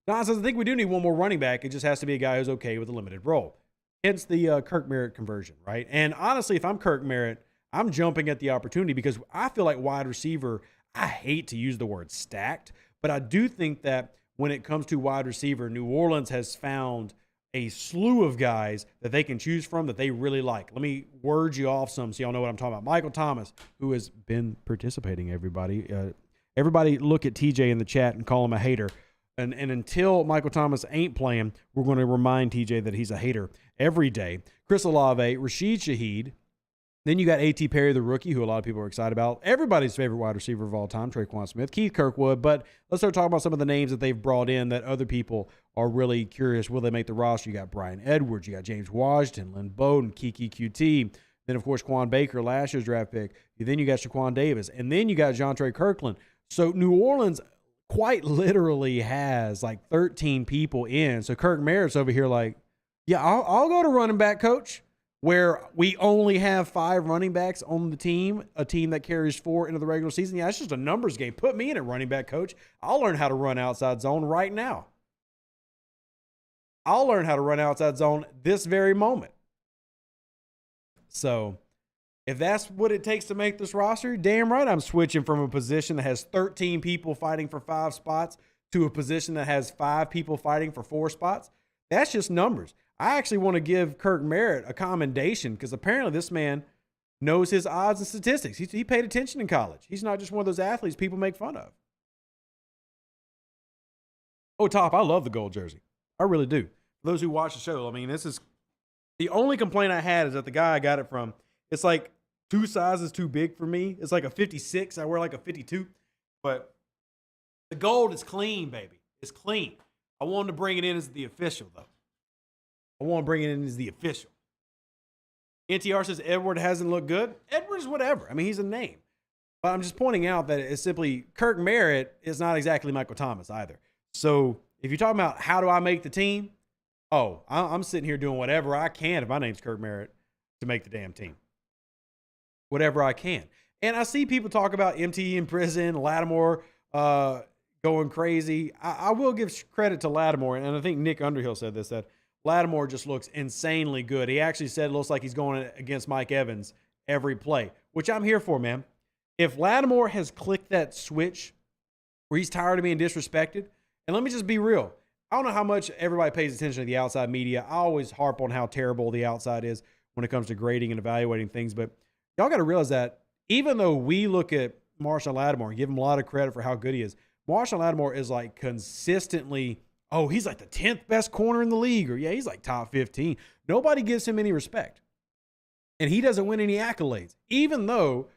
Don says, I think we do need one more running back. It just has to be a guy who's okay with a limited role. Hence the Kirk Merritt conversion, right? And honestly, if I'm Kirk Merritt, I'm jumping at the opportunity because I feel like wide receiver, I hate to use the word stacked, but I do think that when it comes to wide receiver, New Orleans has found a slew of guys that they can choose from that they really like. Let me word you off some so y'all know what I'm talking about. Michael Thomas, who has been participating, everybody. Everybody look at TJ in the chat and call him a hater. And until Michael Thomas ain't playing, we're going to remind TJ that he's a hater every day. Chris Olave, Rashid Shaheed. Then you got A.T. Perry, the rookie, who a lot of people are excited about. Everybody's favorite wide receiver of all time, Traquan Smith, Keith Kirkwood. But let's start talking about some of the names that they've brought in that other people are really curious. Will they make the roster? You got Brian Edwards. You got James Washington, Lynn Bowden, Kiki QT. Then, of course, Quan Baker, last year's draft pick. Then you got Shaquan Davis. And then you got Jontre Kirkland. So New Orleans quite literally has like 13 people in. So Kirk Merritt's over here like, yeah, I'll go to running back coach, where we only have 5 running backs on the team, a team that carries 4 into the regular season. Yeah, it's just a numbers game. Put me in at running back coach. I'll learn how to run outside zone right now. I'll learn how to run outside zone this very moment. So if that's what it takes to make this roster, damn right I'm switching from a position that has 13 people fighting for 5 spots to a position that has 5 people fighting for 4 spots. That's just numbers. I actually want to give Kirk Merritt a commendation because apparently this man knows his odds and statistics. He paid attention in college. He's not just one of those athletes people make fun of. Oh, Top, I love the gold jersey. I really do. For those who watch the show, I mean, this is the only complaint I had is that the guy I got it from, it's like 2 sizes too big for me. It's like a 56. I wear like a 52. But the gold is clean, baby. It's clean. I wanted to bring it in as the official, though. I want to bring it in as the official. NTR says Edward hasn't looked good. Edward's whatever. I mean, he's a name. But I'm just pointing out that it's simply Kirk Merritt is not exactly Michael Thomas either. So if you're talking about how do I make the team, I'm sitting here doing whatever I can if my name's Kirk Merritt to make the damn team. Whatever I can. And I see people talk about MT in prison, Lattimore going crazy. I will give credit to Lattimore, and I think Nick Underhill said this, that Lattimore just looks insanely good. He actually said it looks like he's going against Mike Evans every play, which I'm here for, man. If Lattimore has clicked that switch where he's tired of being disrespected, and let me just be real. I don't know how much everybody pays attention to the outside media. I always harp on how terrible the outside is when it comes to grading and evaluating things, but y'all got to realize that even though we look at Marshall Lattimore and give him a lot of credit for how good he is, Marshall Lattimore is like consistently, he's like the 10th best corner in the league, or he's like top 15. Nobody gives him any respect. And he doesn't win any accolades, even though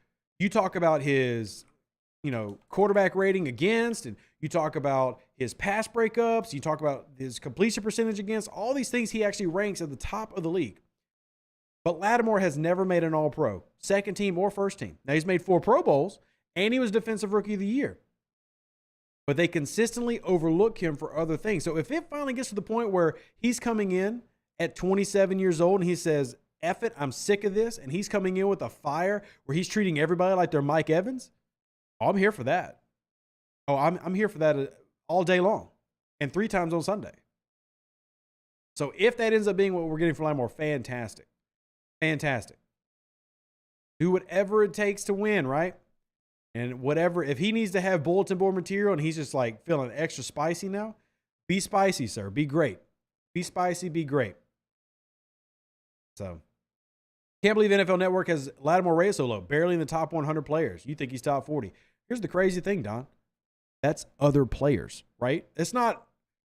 you talk about his, quarterback rating against, and you talk about his pass breakups, you talk about his completion percentage against, all these things he actually ranks at the top of the league. But Lattimore has never made an All-Pro, second team or first team. Now, he's made 4 Pro Bowls, and he was Defensive Rookie of the Year. But they consistently overlook him for other things. So if it finally gets to the point where he's coming in at 27 years old and he says, F it, I'm sick of this, and he's coming in with a fire where he's treating everybody like they're Mike Evans, I'm here for that. I'm here for that all day long and 3 times on Sunday. So if that ends up being what we're getting for Lattimore, fantastic. Fantastic. Do whatever it takes to win, right? And whatever, if he needs to have bulletin board material and he's just like feeling extra spicy now, be spicy, sir. Be great. Be spicy, be great. So, can't believe NFL Network has Lattimore rated so low, barely in the top 100 players. You think he's top 40. Here's the crazy thing, Don. That's other players, right? It's not,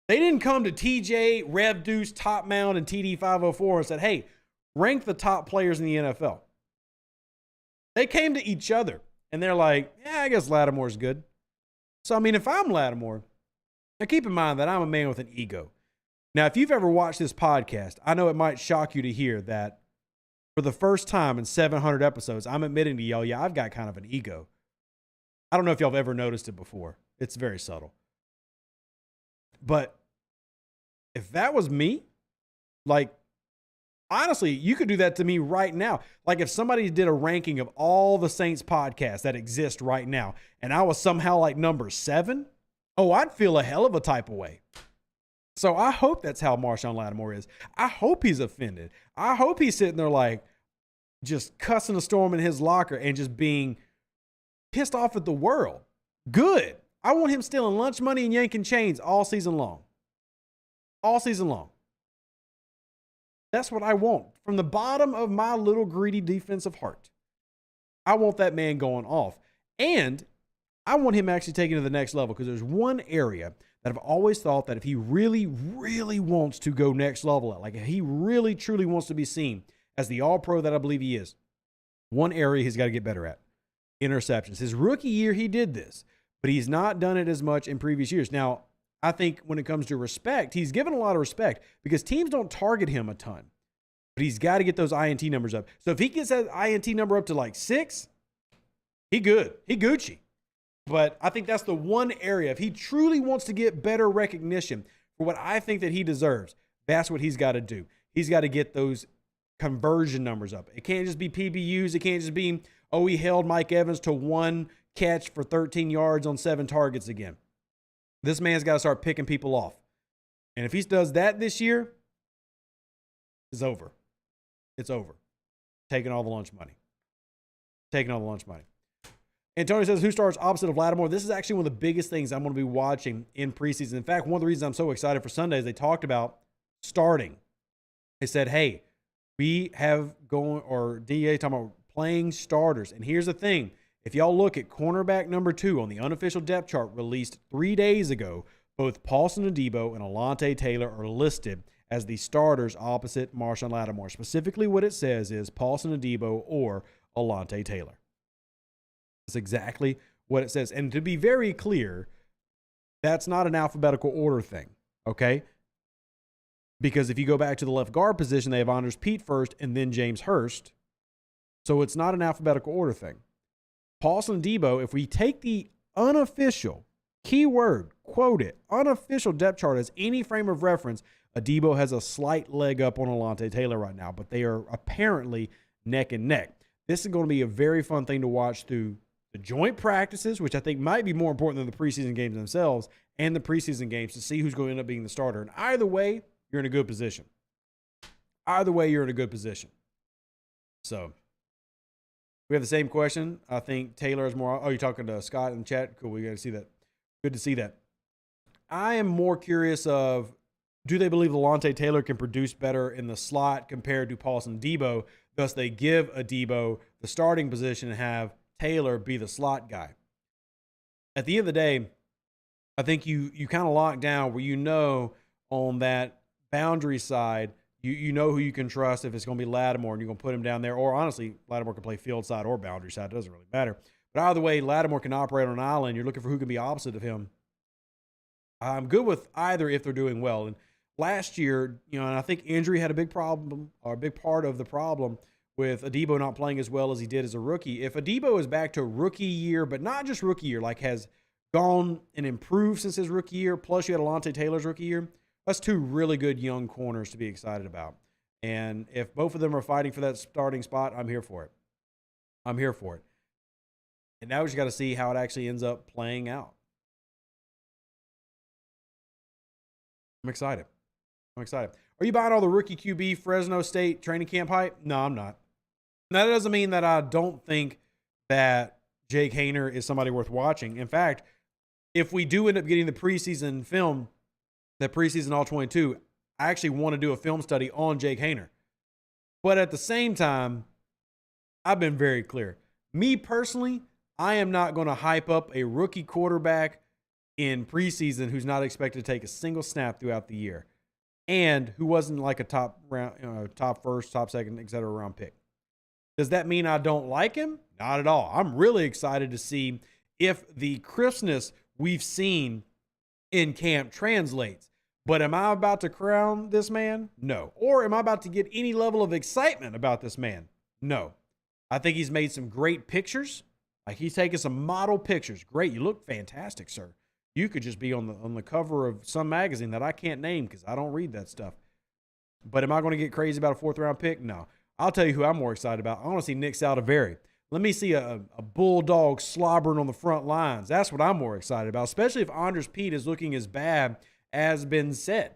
they didn't come to TJ, Rev Deuce, Top Mound, and TD 504 and said, hey, rank the top players in the NFL. They came to each other, and they're like, I guess Lattimore's good. So, I mean, if I'm Lattimore, now keep in mind that I'm a man with an ego. Now, if you've ever watched this podcast, I know it might shock you to hear that for the first time in 700 episodes, I'm admitting to y'all, I've got kind of an ego. I don't know if y'all have ever noticed it before. It's very subtle. But if that was me, like, honestly, you could do that to me right now. Like if somebody did a ranking of all the Saints podcasts that exist right now, and I was somehow like number 7, I'd feel a hell of a type of way. So I hope that's how Marshawn Lattimore is. I hope he's offended. I hope he's sitting there like just cussing a storm in his locker and just being pissed off at the world. Good. I want him stealing lunch money and yanking chains all season long. All season long. That's what I want. From the bottom of my little greedy defensive heart, I want that man going off. And I want him actually taken to the next level, because there's one area that I've always thought that if he really, really wants to go next level, like if he really, truly wants to be seen as the all-pro that I believe he is, one area he's got to get better at: interceptions. His rookie year, he did this, but he's not done it as much in previous years. Now, I think when it comes to respect, he's given a lot of respect because teams don't target him a ton. But he's got to get those INT numbers up. So if he gets that INT number up to like 6, he good. He Gucci. But I think that's the one area. If he truly wants to get better recognition for what I think that he deserves, that's what he's got to do. He's got to get those conversion numbers up. It can't just be PBUs. It can't just be, he held Mike Evans to 1 catch for 13 yards on 7 targets again. This man's got to start picking people off. And if he does that this year, it's over. It's over. Taking all the lunch money. Taking all the lunch money. And Tony says, who starts opposite of Lattimore? This is actually one of the biggest things I'm going to be watching in preseason. In fact, one of the reasons I'm so excited for Sunday is they talked about starting. They said, hey, we have going, or DEA talking about playing starters. And here's the thing. If y'all look at cornerback number 2 on the unofficial depth chart released 3 days ago, both Paulson Adebo and Alontae Taylor are listed as the starters opposite Marshawn Lattimore. Specifically what it says is Paulson Adebo or Alontae Taylor. That's exactly what it says. And to be very clear, that's not an alphabetical order thing, okay? Because if you go back to the left guard position, they have Anders Pete first and then James Hurst. So it's not an alphabetical order thing. Paulson Adebo, if we take the unofficial, keyword, quote it, unofficial depth chart as any frame of reference, Adebo has a slight leg up on Alontae Taylor right now, but they are apparently neck and neck. This is going to be a very fun thing to watch through the joint practices, which I think might be more important than the preseason games themselves, and the preseason games to see who's going to end up being the starter. And either way, you're in a good position. Either way, you're in a good position. So we have the same question. I think Taylor is more. Oh, you're talking to Scott in the chat? Cool. We got to see that. Good to see that. I am more curious of, do they believe Alontae Taylor can produce better in the slot compared to Paulson Adebo? Thus, they give Adebo the starting position and have Taylor be the slot guy. At the end of the day, I think you kind of lock down where you know on that boundary side, you know who you can trust if it's going to be Lattimore and you're going to put him down there. Or honestly, Lattimore can play field side or boundary side. It doesn't really matter. But either way, Lattimore can operate on an island. You're looking for who can be opposite of him. I'm good with either if they're doing well. And last year, and I think injury had a big problem, or a big part of the problem with Adebo not playing as well as he did as a rookie. If Adebo is back to rookie year, but not just rookie year, like has gone and improved since his rookie year, plus you had Alontae Taylor's rookie year, that's 2 really good young corners to be excited about. And if both of them are fighting for that starting spot, I'm here for it. I'm here for it. And now we just got to see how it actually ends up playing out. I'm excited. Are you buying all the rookie QB Fresno State training camp hype? No, I'm not. Now, that doesn't mean that I don't think that Jake Haener is somebody worth watching. In fact, if we do end up getting the preseason film, that preseason All-22, I actually want to do a film study on Jake Haener. But at the same time, I've been very clear. Me personally, I am not going to hype up a rookie quarterback in preseason who's not expected to take a single snap throughout the year and who wasn't like a top round, top first, top second, et cetera round pick. Does that mean I don't like him? Not at all. I'm really excited to see if the crispness we've seen in camp translates. But am I about to crown this man? No. Or am I about to get any level of excitement about this man? No. I think he's made some great pictures. Like, he's taken some model pictures. Great. You look fantastic, sir. You could just be on the cover of some magazine that I can't name because I don't read that stuff. But am I going to get crazy about a 4th round pick? No. I'll tell you who I'm more excited about. I want to see Nick Saldiveri. Let me see a bulldog slobbering on the front lines. That's what I'm more excited about, especially if Anders Pete is looking as bad as been said.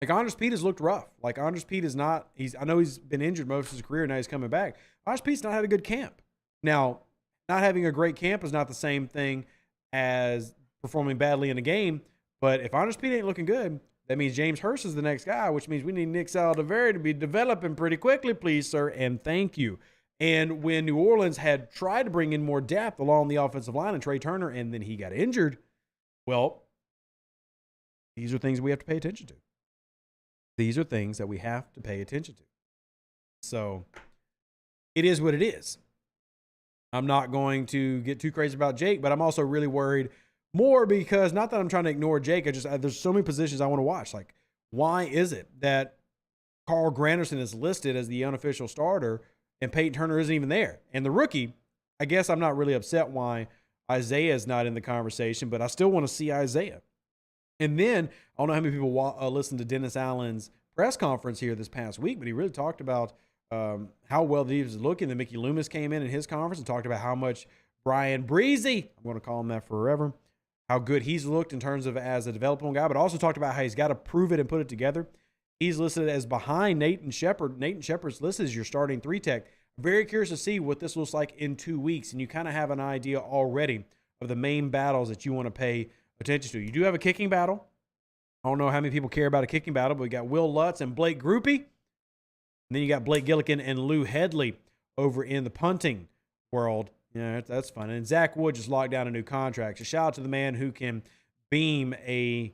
Like, Anders Pete has looked rough. Like, Anders Pete is not, I know he's been injured most of his career, now he's coming back. Anders Pete's not had a good camp. Now, not having a great camp is not the same thing as performing badly in a game, but if Anders Pete ain't looking good, that means James Hurst is the next guy, which means we need Nick Saldiveri to be developing pretty quickly, please, sir, and thank you. And when New Orleans had tried to bring in more depth along the offensive line and Trey Turner, and then he got injured, well, these are things we have to pay attention to. These are things that we have to pay attention to. So it is what it is. I'm not going to get too crazy about Jake, but I'm also really worried more because, not that I'm trying to ignore Jake, there's so many positions I want to watch. Like, why is it that Carl Granderson is listed as the unofficial starter and Peyton Turner isn't even there? And the rookie, I guess I'm not really upset why Isaiah is not in the conversation, but I still want to see Isaiah. And then, I don't know how many people listened to Dennis Allen's press conference here this past week, but he really talked about how well the defense is looking. Then Mickey Loomis came in his conference and talked about how much Brian Breezy, I'm going to call him that forever, how good he's looked in terms of as a developmental guy, but also talked about how he's got to prove it and put it together. He's listed as behind Nathan Shepard. Nathan Shepard's listed as your starting 3-tech. Very curious to see what this looks like in 2 weeks, and you kind of have an idea already of the main battles that you want to pay attention to. You do have a kicking battle. I don't know how many people care about a kicking battle, but we got Will Lutz and Blake Grupe. And then you got Blake Gillikin and Lou Headley over in the punting world. Yeah, that's fun. And Zach Wood just locked down a new contract. So shout out to the man who can beam a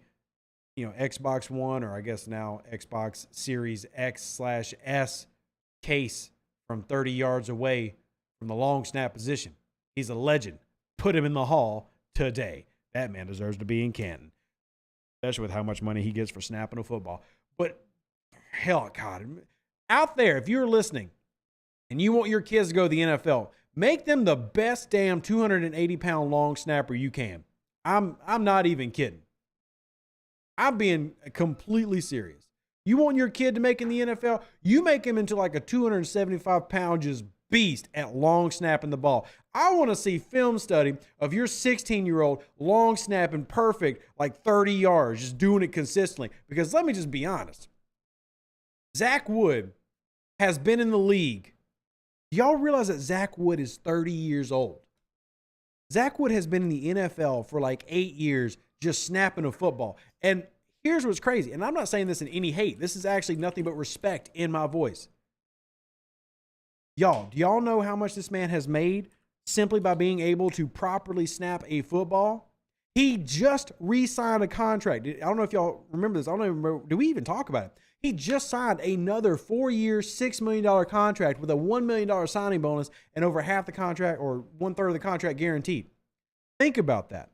Xbox One, or I guess now Xbox Series X/S case from 30 yards away from the long snap position. He's a legend. Put him in the hall today. That man deserves to be in Canton, especially with how much money he gets for snapping a football. But hell, God, out there, if you're listening and you want your kids to go to the NFL, make them the best damn 280-pound long snapper you can. I'm not even kidding. I'm being completely serious. You want your kid to make in the NFL, you make him into like a 275-pound just beast at long snapping the ball. I want to see film study of your 16-year-old long snapping perfect like 30 yards, just doing it consistently. Because let me just be honest. Zach Wood has been in the league. Do y'all realize that Zach Wood is 30 years old? Zach Wood has been in the NFL for like 8 years just snapping a football. And here's what's crazy. And I'm not saying this in any hate. This is actually nothing but respect in my voice. Y'all, do y'all know how much this man has made simply by being able to properly snap a football? He just re-signed a contract. I don't know if y'all remember this. I don't even remember. Do we even talk about it? He just signed another 4-year, $6 million contract with a $1 million signing bonus and over half the contract or 1/3 of the contract guaranteed. Think about that.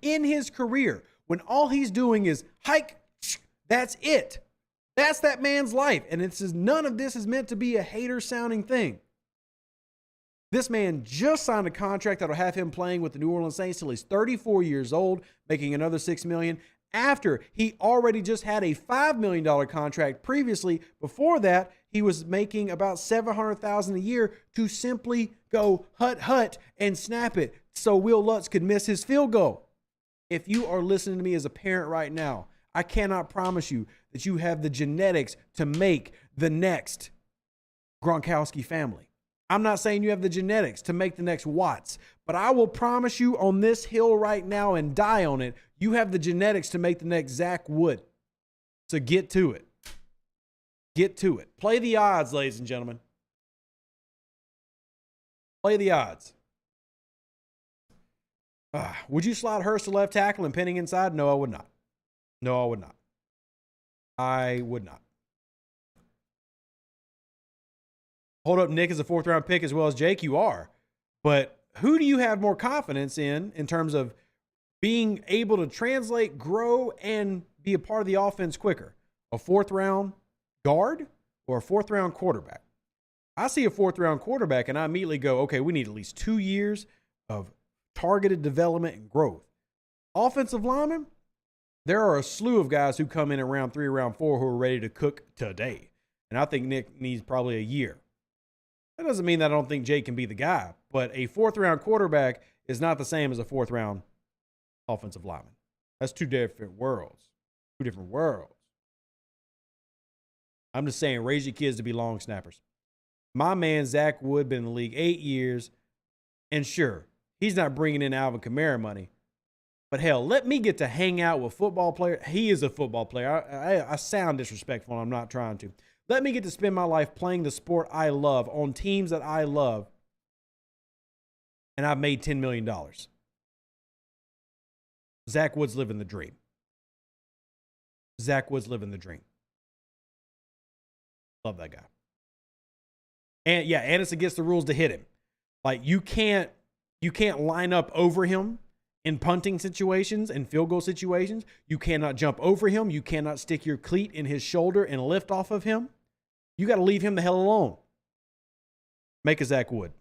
In his career, when all he's doing is hike, that's it. That's that man's life. And none of this is meant to be a hater-sounding thing. This man just signed a contract that will have him playing with the New Orleans Saints till he's 34 years old, making another $6 million. After he already just had a $5 million contract previously. Before that, he was making about $700,000 a year to simply go hut and snap it so Will Lutz could miss his field goal. If you are listening to me as a parent right now, I cannot promise you that you have the genetics to make the next Gronkowski family. I'm not saying you have the genetics to make the next Watts, but I will promise you on this hill right now and die on it, you have the genetics to make the next Zach Wood. So get to it. Get to it. Play the odds, ladies and gentlemen. Play the odds. Would you slide Hurst to left tackle and Penning inside? No, I would not. No, I would not. I would not. Hold up Nick as a 4th-round pick as well as Jake. You are. But who do you have more confidence in terms of being able to translate, grow, and be a part of the offense quicker? A 4th-round guard or a 4th-round quarterback? I see a 4th-round quarterback, and I immediately go, okay, we need at least 2 years of targeted development and growth. Offensive linemen, there are a slew of guys who come in at round 3, round 4 who are ready to cook today. And I think Nick needs probably a year. That doesn't mean that I don't think Jake can be the guy, but a 4th-round quarterback is not the same as a 4th-round offensive lineman. That's two different worlds. Two different worlds. I'm just saying, raise your kids to be long snappers. My man, Zach Wood, been in the league 8 years, and sure, he's not bringing in Alvin Kamara money, but hell, let me get to hang out with football players. He is a football player. I sound disrespectful, and I'm not trying to. Let me get to spend my life playing the sport I love on teams that I love, and I've made $10 million. Zach Wood's living the dream. Zach Wood's living the dream. Love that guy. And yeah, and it's against the rules to hit him. Like you can't line up over him in punting situations and field goal situations. You cannot jump over him. You cannot stick your cleat in his shoulder and lift off of him. You got to leave him the hell alone. Make a Zach Wood.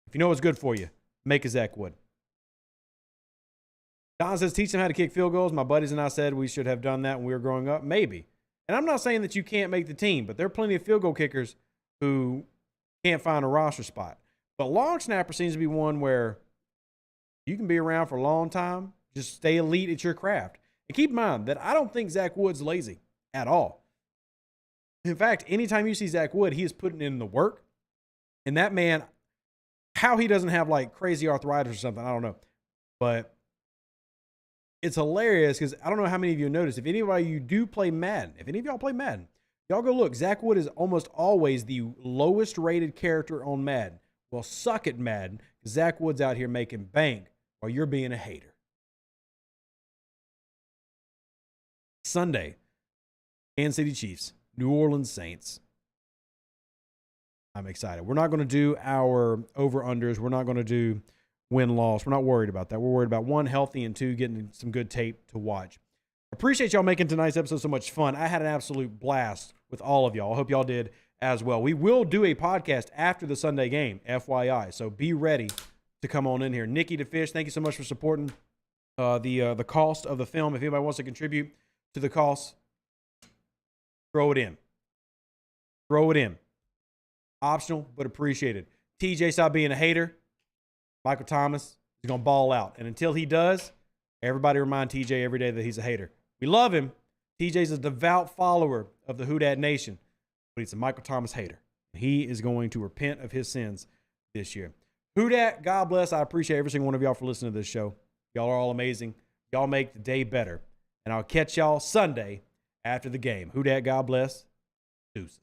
If you know what's good for you, make a Zach Wood. Don says, teach them how to kick field goals. My buddies and I said we should have done that when we were growing up. Maybe. And I'm not saying that you can't make the team, but there are plenty of field goal kickers who can't find a roster spot. But long snapper seems to be one where you can be around for a long time. Just stay elite at your craft. And keep in mind that I don't think Zach Wood's lazy at all. In fact, anytime you see Zach Wood, he is putting in the work. And that man, how he doesn't have like crazy arthritis or something, I don't know. But it's hilarious because I don't know how many of you noticed. If anybody you do play Madden, if any of y'all play Madden, Y'all go look. Zach Wood is almost always the lowest rated character on Madden. Well, suck it, Madden. Zach Wood's out here making bank while you're being a hater. Sunday, Kansas City Chiefs, New Orleans Saints. I'm excited. We're not going to do our over-unders. We're not going to do win-loss. We're not worried about that. We're worried about, one, healthy, and two, getting some good tape to watch. Appreciate y'all making tonight's episode so much fun. I had an absolute blast with all of y'all. I hope y'all did as well. We will do a podcast after the Sunday game, FYI. So be ready to come on in here. Nikki DeFish, thank you so much for supporting the cost of the film. If anybody wants to contribute to the cost, throw it in. Throw it in. Optional, but appreciated. TJ, stop being a hater. Michael Thomas is going to ball out. And until he does, everybody remind TJ every day that he's a hater. We love him. TJ's a devout follower of the Who Dat Nation, but he's a Michael Thomas hater. He is going to repent of his sins this year. Who Dat, God bless. I appreciate every single one of y'all for listening to this show. Y'all are all amazing. Y'all make the day better. And I'll catch y'all Sunday after the game. Who Dat, God bless. Deuces.